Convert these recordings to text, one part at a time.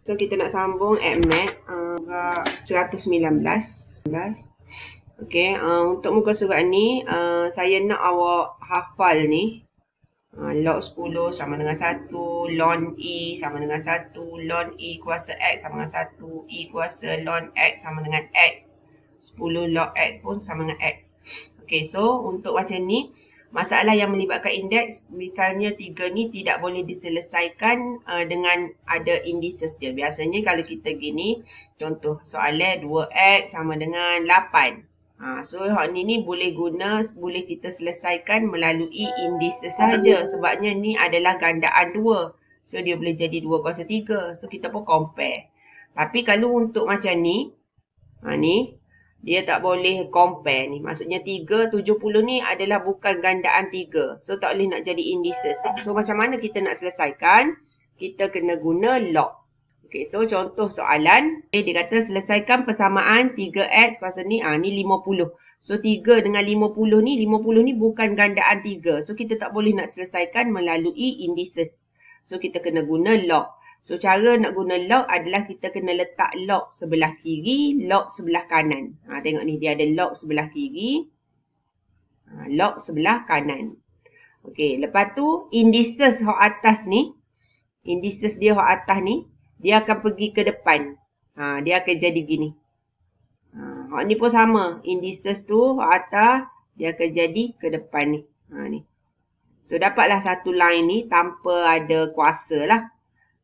So kita nak sambung AdMath 119. Okey, untuk muka surat ni saya nak awak hafal ni. Log 10 sama dengan 1, ln E sama dengan 1, ln E kuasa X sama dengan 1, E kuasa ln X sama dengan X. 10 log X pun sama dengan X. Okey, so untuk macam ni, masalah yang melibatkan indeks, misalnya 3 ni tidak boleh diselesaikan dengan ada indices dia. Biasanya kalau kita gini, contoh soalan 2X sama dengan 8. So hak ni boleh kita selesaikan melalui indices saja. Sebabnya ni adalah gandaan 2. So dia boleh jadi 2 kuasa 3. So kita pun compare. Tapi kalau untuk macam ni, ni dia tak boleh compare ni. Maksudnya 3, 70 ni adalah bukan gandaan 3. So tak boleh nak jadi indices. So macam mana kita nak selesaikan? Kita kena guna log. Okay, so contoh soalan. Dia kata selesaikan persamaan 3x kuasa ni. Ni 50. So 3 dengan 50 ni bukan gandaan 3. So kita tak boleh nak selesaikan melalui indices. So kita kena guna log. So, cara nak guna log adalah kita kena letak log sebelah kiri, log sebelah kanan. Tengok ni, dia ada log sebelah kiri, log sebelah kanan. Okey, lepas tu indices hak atas ni, indices dia hak atas ni, dia akan pergi ke depan. Dia akan jadi gini. Hak ni pun sama, indices tu hak atas, dia akan jadi ke depan ni. Ni. So, dapatlah satu line ni tanpa ada kuasa lah.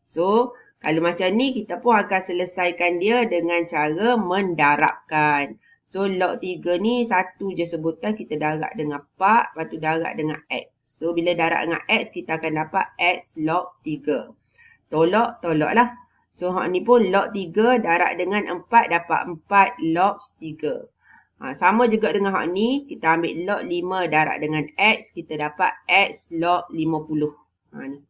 So, kalau macam ni, kita pun akan selesaikan dia dengan cara mendarabkan. So, log 3 ni, satu je sebutan, kita darab dengan 4, lepas tu darab dengan X. So, bila darab dengan X, kita akan dapat X log 3. Tolak lah. So, hak ni pun log 3 darab dengan 4, dapat 4 log 3. Sama juga dengan hak ni, kita ambil log 5 darab dengan X, kita dapat X log 50. Ni.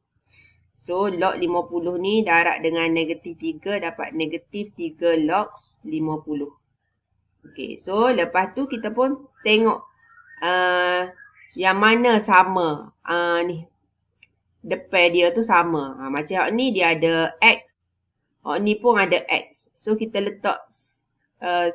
So, log 50 ni darab dengan negatif 3 dapat negatif 3 log 50. Okey, so lepas tu kita pun tengok yang mana sama. Ni, depan dia tu sama. Macam ni dia ada X. Ni pun ada X. So, kita letak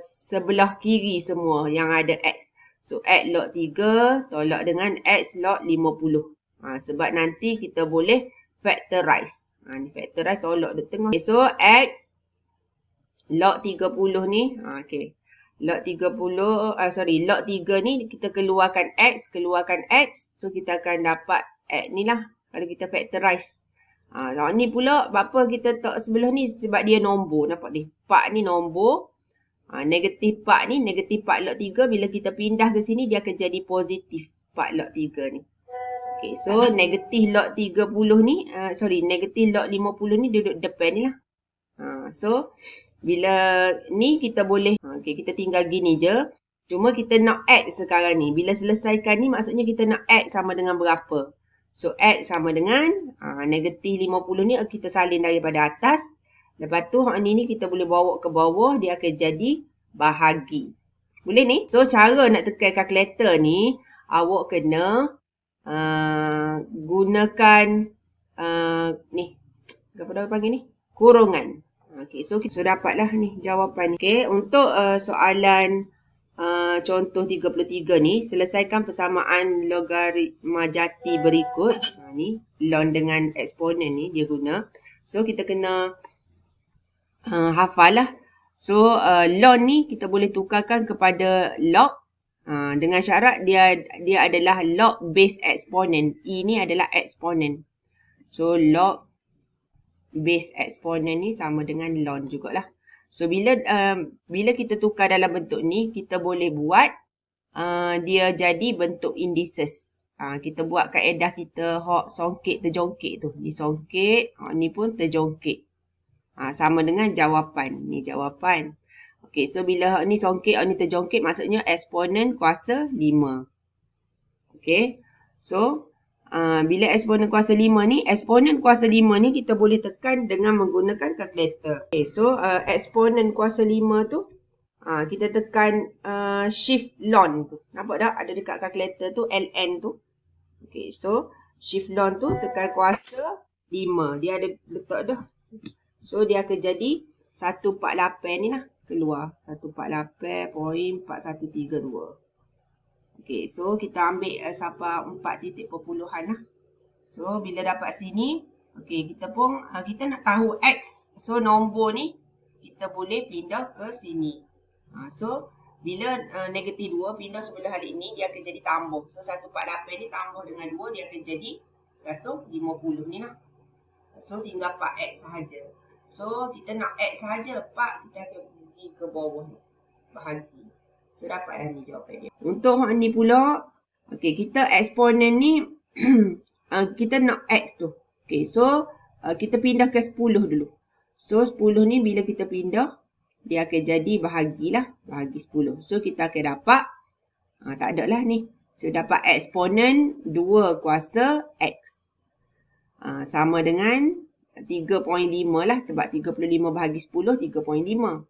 sebelah kiri semua yang ada X. So, X log 3 tolak dengan X log 50. Sebab nanti kita boleh factorize. Ni factorize tolak di tengah. Okay, so X log 30 ni. Okay. Log 30, log 3 ni kita keluarkan X. So kita akan dapat X ni lah. Kalau kita factorize. Ni pula, apa kita tak sebelah ni? Sebab dia nombor. Nampak ni? 4 ni nombor. Negatif 4 ni, negatif 4 log 3. Bila kita pindah ke sini, dia akan jadi positif 4 log 3 ni. Okay, so negatif log 30 ni, negatif log 50 ni duduk depan ni lah. So, bila ni kita boleh, kita tinggal gini je. Cuma kita nak X sekarang ni. Bila selesaikan ni, maksudnya kita nak X sama dengan berapa. So, X sama dengan negatif 50 ni kita salin daripada atas. Lepas tu, hak ni kita boleh bawa ke bawah, dia akan jadi bahagi. Boleh ni? So, cara nak tekan kalkulator ni, awak kena gunakan ni apa dah panggil ni, kurungan. Okey, so dapatlah ni jawapan ni. Okey, untuk soalan contoh 33 ni, selesaikan persamaan logaritma jati berikut. Ni ln dengan eksponen ni dia guna. So kita kena hafal lah. So ln ni kita boleh tukarkan kepada log. Dengan syarat dia adalah log base eksponen. E ni adalah eksponen. So, log base eksponen ni sama dengan ln jugalah. So, bila kita tukar dalam bentuk ni, kita boleh buat dia jadi bentuk indices. Kita buat kaedah kita hak songkit terjongkit tu. Ni songkit, ni pun terjongkit. Sama dengan jawapan. Ni jawapan. Okey, so bila ni songkit, ni terjongkit, maksudnya eksponen kuasa 5. Okey, so bila eksponen kuasa 5 ni, eksponen kuasa 5 ni kita boleh tekan dengan menggunakan kalkulator. Okey, so eksponen kuasa 5 tu, kita tekan shift ln tu. Nampak tak? Ada dekat kalkulator tu, ln tu. Okey, so shift ln tu tekan kuasa 5. Dia ada letak dah. So dia akan jadi 148 ni lah keluar. 148.4132. Okey, so kita ambil sampai 4 titik perpuluhan lah. So bila dapat sini, okey, kita nak tahu X. So nombor ni kita boleh pindah ke sini. So bila negatif 2 pindah sebelah balik ni, dia akan jadi tambah. So 148 ni tambah dengan 2, dia akan jadi 150 ni lah. So tinggal part X sahaja. So kita nak X sahaja, part kita akan pergi ke bawah ni, bahagi. So dapatlah ni jawapan dia. Untuk hak ni pula, okey, kita eksponen ni kita nak X tu. Okey, so kita pindah ke 10 dulu. So 10 ni bila kita pindah, dia akan jadi bahagilah, bahagi 10. So kita akan dapat, tak ada lah ni. So dapat eksponen 2 kuasa X. Sama dengan 3.5 lah, sebab 35 bahagi 10, 3.5.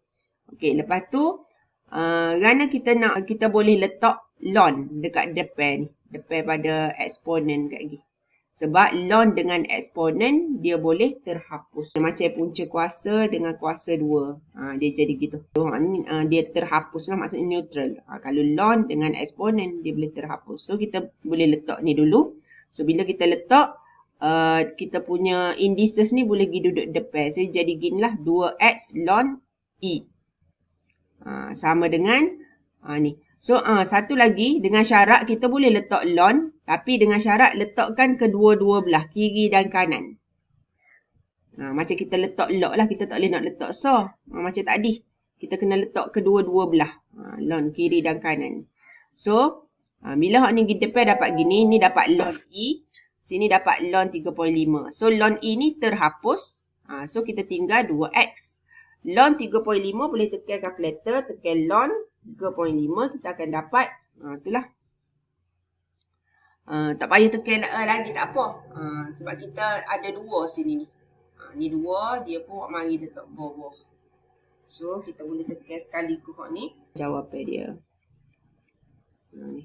Okey, lepas tu, kerana kita boleh letak ln dekat depan ni, depan pada eksponen kat ni. Sebab ln dengan eksponen dia boleh terhapus. Macam punca kuasa dengan kuasa 2. Dia jadi gitu. So, dia terhapus lah, maksudnya neutral. Kalau ln dengan eksponen dia boleh terhapus. So kita boleh letak ni dulu. So bila kita letak, kita punya indices ni boleh pergi duduk depan. So jadi ginilah 2x ln E. Sama dengan ni. So satu lagi, dengan syarat kita boleh letak ln, tapi dengan syarat letakkan kedua-dua belah, kiri dan kanan. Macam kita letak log lah, kita tak boleh nak letak so. Macam tadi, kita kena letak kedua-dua belah, ln kiri dan kanan. So bila hak ni pergi depan dapat gini, ni dapat ln E, sini dapat ln 3.5. So ln E ni terhapus, so kita tinggal 2x. Ln 3.5 boleh tekan kalkulator, tekan ln 3.5, kita akan dapat, itulah. Tak payah tekan lagi, tak apa. Sebab kita ada 2 sini ni. Ni 2, dia pun mari letak bawah. So kita boleh tekan sekali ke hak ni, jawapan dia. Ni.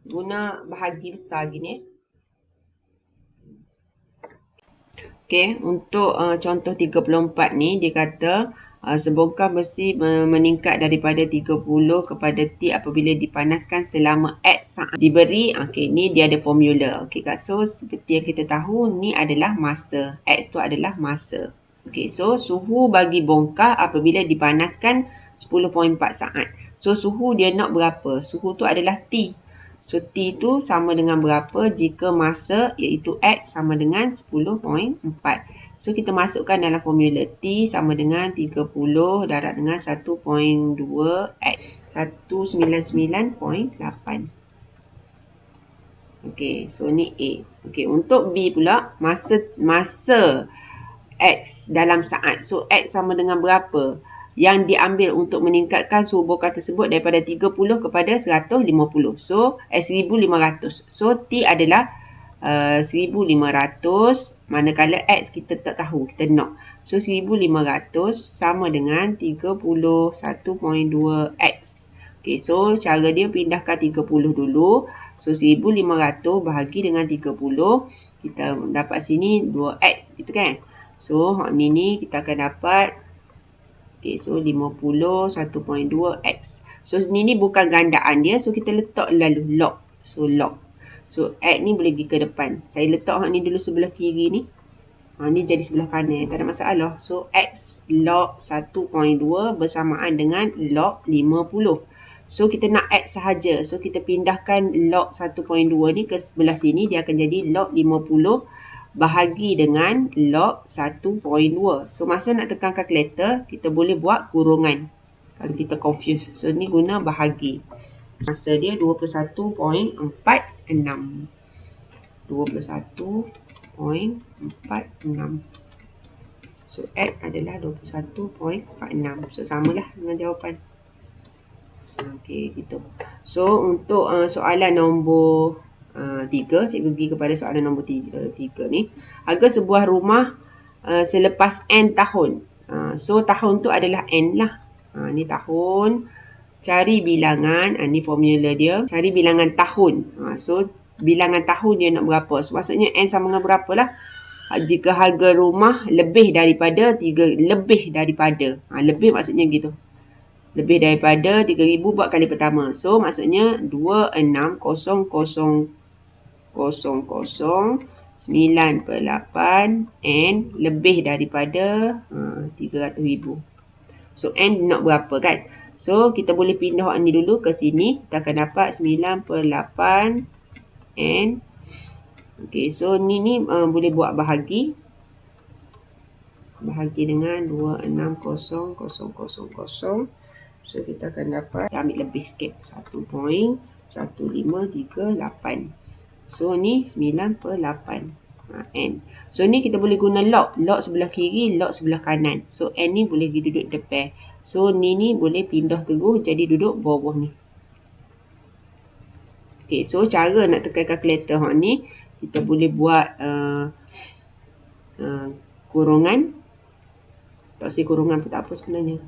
Guna bahagi besar gini. Okey, untuk contoh 34 ni, dia kata, sebongkah besi meningkat daripada 30 kepada T apabila dipanaskan selama X saat diberi. Okey, ni dia ada formula. Okey, so seperti yang kita tahu, ni adalah masa. X tu adalah masa. Okey, so suhu bagi bongkah apabila dipanaskan 10.4 saat. So suhu dia nak berapa? Suhu tu adalah T. So T tu sama dengan berapa jika masa iaitu X sama dengan 10.4. So kita masukkan dalam formula T sama dengan 30 darab dengan 1.2 X. 199.8. Okey, so ni A. Okey, untuk B pula, masa X dalam saat. So X sama dengan berapa yang diambil untuk meningkatkan suhu bongkar tersebut daripada 30 kepada 150. So 1500. So T adalah 1500, manakala X kita tak tahu, kita nak. So 1500 sama dengan 31.2X. Okay, so cara dia pindahkan 30 dulu. So 1500 bahagi dengan 30, kita dapat sini 2X, gitu kan. So hak ni kita akan dapat, okay, so 50 1.2X. So ni bukan gandaan dia, so kita letak lalu log. So log. So X ni boleh pergi ke depan. Saya letak hak ni dulu sebelah kiri ni. Ni jadi sebelah kanan, tak ada masalah. So X log 1.2 bersamaan dengan log 50. So kita nak X sahaja. So kita pindahkan log 1.2 ni ke sebelah sini, dia akan jadi log 50 bahagi dengan log 1.2. So masa nak tekan kalkulator, kita boleh buat kurungan kalau kita confuse. So ni guna bahagi. Masa dia 21.46. 21.46. So X adalah 21.46. So samalah dengan jawapan. Okey, gitu. So untuk soalan nombor 3, cikgu pergi kepada soalan nombor 3 ni. Harga sebuah rumah selepas N tahun. So tahun tu adalah N lah. Ni tahun. Cari bilangan, ni formula dia. Cari bilangan tahun. So bilangan tahun dia nak berapa? So maksudnya N sama dengan berapa lah? Jika harga rumah lebih daripada lebih daripada. Lebih maksudnya gitu. Lebih daripada 3,000 buat kali pertama. So maksudnya 26,000 9/8 and lebih daripada 300,000. So n nak berapa kan? So kita boleh pindah ni dulu ke sini. Kita akan dapat 9/8 n. Okay, so ni boleh buat bahagi. Bahagi dengan 26,000. So kita akan dapat, kita ambil lebih sikit, 1.1538. So ni 9/8 n. So ni kita boleh guna log. Log sebelah kiri, log sebelah kanan. So n ni boleh duduk depan. So ni boleh pindah terus jadi duduk bawah ni. Okay, so cara nak tekan kalkulator ni, kita boleh buat kurungan. Tak usah kurungan pun tak apa sebenarnya.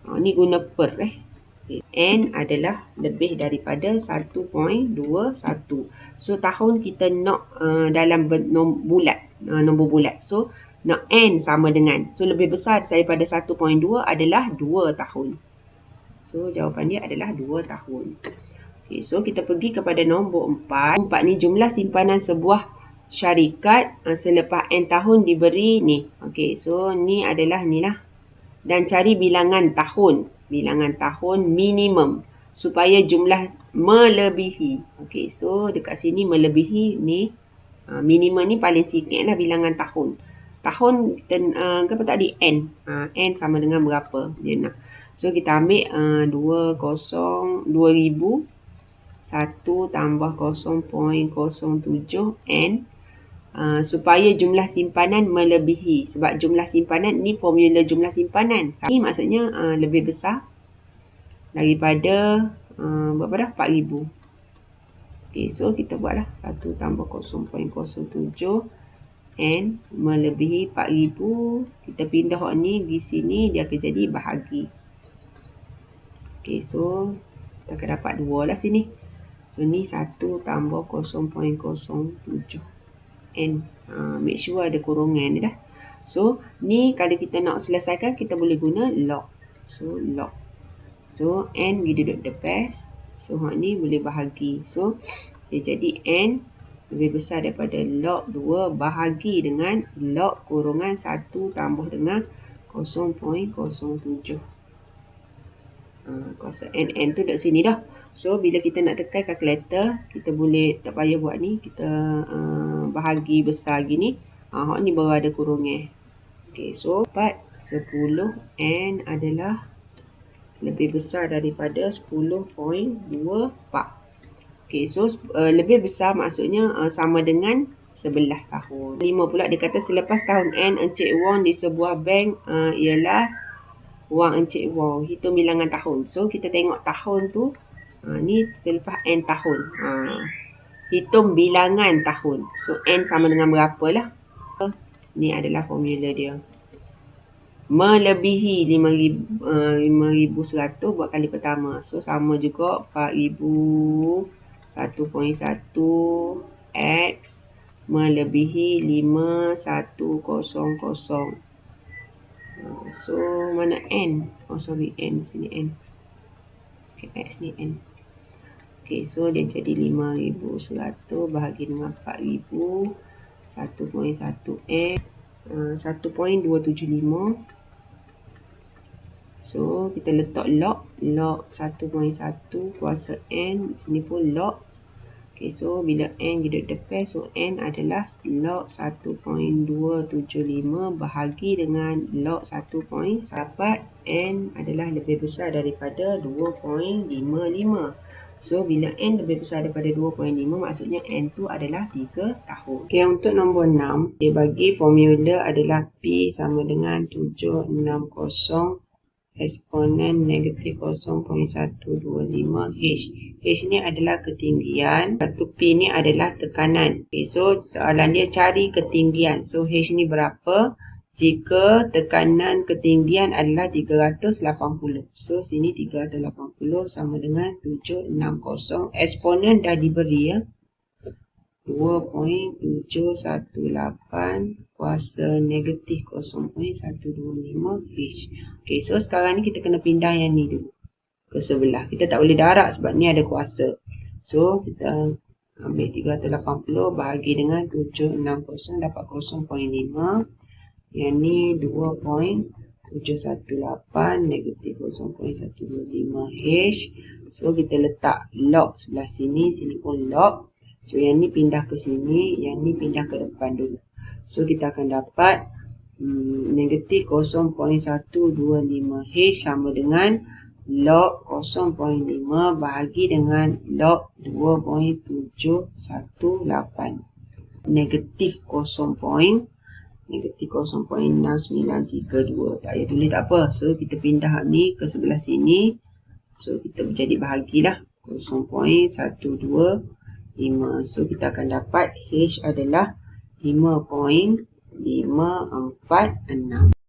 Ni guna per Okay. N adalah lebih daripada 1.21. So tahun kita nak dalam nombor bulat. So nak N sama dengan. So lebih besar daripada 1.2 adalah 2 tahun. So jawapan dia adalah 2 tahun. Okay, so kita pergi kepada nombor 4. 4 ni jumlah simpanan sebuah syarikat selepas N tahun diberi ni. Okay, so ni adalah ni lah. Dan cari bilangan tahun. Bilangan tahun minimum. Supaya jumlah melebihi. Okay, so dekat sini melebihi ni. Minimum ni paling sikit lah bilangan tahun. Tahun apa tadi? N. N sama dengan berapa dia nak. So kita ambil 2000. 1 tambah 0.07 N. Supaya jumlah simpanan melebihi. Sebab jumlah simpanan ni formula jumlah simpanan. Ini maksudnya lebih besar daripada berapa dah? 4,000. Okay, so kita buatlah 1 tambah 0.07 N melebihi 4,000. Kita pindah ni di sini, dia akan jadi bahagi. Okay, so kita akan dapat 2 lah sini. So ni 1 tambah 0.07 N. Make sure ada kurungan dia dah. So ni kalau kita nak selesaikan, kita boleh guna log. So log. So N dia duduk depan. So ni boleh bahagi. So dia jadi N lebih besar daripada log 2 bahagi dengan log kurungan 1 tambah dengan 0.07. Kuasa N tu dekat sini dah. So bila kita nak tekan kalkulator, kita boleh tak payah buat ni, kita bahagi besar gini. Ni baru ada kurungan. Okay, so 10 N adalah lebih besar daripada 10.24. Okay, so lebih besar maksudnya sama dengan 11 tahun. 5 pula dia kata selepas tahun N, Encik Wong di sebuah bank ialah wang Encik Wong. Hitung bilangan tahun. So kita tengok tahun tu. Ni selepas N tahun. Hitung bilangan tahun. So N sama dengan berapa lah. Ni adalah formula dia. Melebihi 5,100 buat kali pertama. So sama juga 4,000 1.1 X melebihi 5,100. So mana N? Sorry, N sini N. Okay, X ni N. Okay, so dia jadi 5,100 bahagi dengan 4,000. 1.1 N. 1.275. So kita letak log 1.1 kuasa N. Sini pun log. Okay, so bila N duduk depan, so N adalah log 1.275 bahagi dengan log 1. Dapat N adalah lebih besar daripada 2.55. So bila N lebih besar daripada 2.5, maksudnya N tu adalah 3 tahun. Okay, untuk nombor 6, dia bagi formula adalah P sama dengan 760 eksponen negatif 0.125 H. H ni adalah ketinggian. Satu P ni adalah tekanan. Okay, so soalan dia cari ketinggian. So H ni berapa jika tekanan ketinggian adalah 380. So sini 380 sama dengan 760. Eksponen dah diberi ya. 2.718 kuasa negatif 0.125H. Okay, so sekarang ni kita kena pindah yang ni dulu ke sebelah. Kita tak boleh darab sebab ni ada kuasa. So, kita ambil 380 bahagi dengan 760 dapat 0.5. Yang ni 2.718 negatif 0.125H. So, kita letak log sebelah sini. Sini pun log. So, yang ni pindah ke sini. Yang ni pindah ke depan dulu. So, kita akan dapat negatif 0.125H sama dengan log 0.5 bahagi dengan log 2.718. Negatif 0.6932. Tak payah tulis tak apa. So, kita pindah ni ke sebelah sini. So, kita jadi bahagilah 0.125. So, kita akan dapat H adalah 5.546.